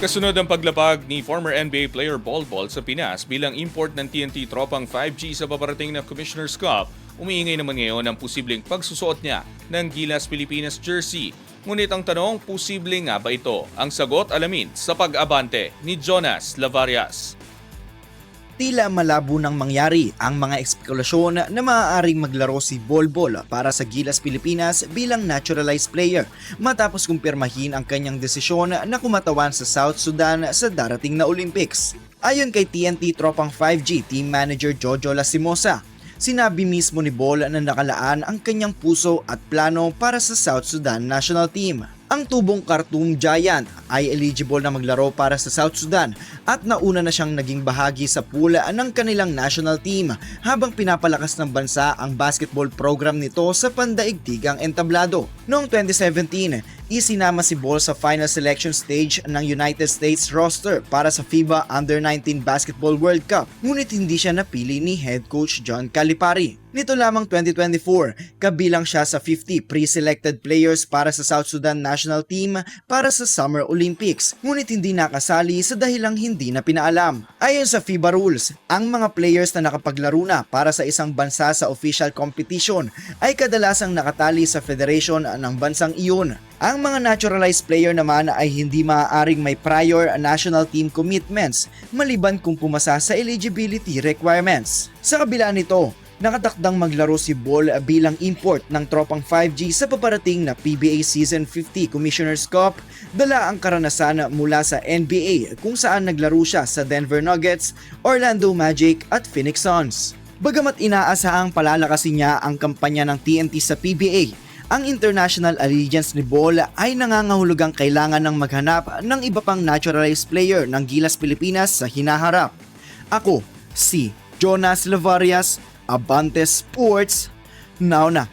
Kasunod ang paglapag ni former NBA player Bol Bol sa Pinas bilang import ng TNT Tropang 5G sa paparating na Commissioner's Cup, umiingay naman ngayon ang posibleng pagsusuot niya ng Gilas Pilipinas jersey. Ngunit ang tanong, posible nga ba ito? Ang sagot alamin sa pag-abante ni Jonas Lavarias. Tila malabo nang mangyari ang mga espekulasyon na maaaring maglaro si Bol Bol para sa Gilas Pilipinas bilang naturalized player matapos kumpirmahin ang kanyang desisyon na kumatawan sa South Sudan sa darating na Olympics. Ayon kay TNT Tropang 5G Team Manager Jojo Lastimosa, sinabi mismo ni Bol na nakalaan ang kanyang puso at plano para sa South Sudan national team. Ang tubong Khartoum Giant ay eligible na maglaro para sa South Sudan at nauna na siyang naging bahagi sa pool ng kanilang national team habang pinapalakas ng bansa ang basketball program nito sa pandaigdigang entablado. Noong 2017, isinama si Bol sa final selection stage ng United States roster para sa FIBA Under-19 Basketball World Cup, ngunit hindi siya napili ni head coach John Calipari. Nito lamang 2024, kabilang siya sa 50 pre-selected players para sa South Sudan national team para sa Summer Olympics, ngunit hindi nakasali sa dahilang hindi na pinaalam. Ayon sa FIBA rules, ang mga players na nakapaglaro na para sa isang bansa sa official competition ay kadalasang nakatali sa federation ng bansang iyon. Ang mga naturalized player naman ay hindi maaaring may prior national team commitments maliban kung pumasa sa eligibility requirements. Sa kabila nito, nakatakdang maglaro si Bol bilang import ng Tropang 5G sa paparating na PBA Season 50 Commissioner's Cup, dala ang karanasan mula sa NBA kung saan naglaro siya sa Denver Nuggets, Orlando Magic at Phoenix Suns. Bagamat inaasahang palalakasin niya ang kampanya ng TNT sa PBA, ang international allegiance ni Bol ay nangangahulugang kailangan ng maghanap ng iba pang naturalized player ng Gilas Pilipinas sa hinaharap. Ako, si Jonas Lavarias, Abante Sports, now na.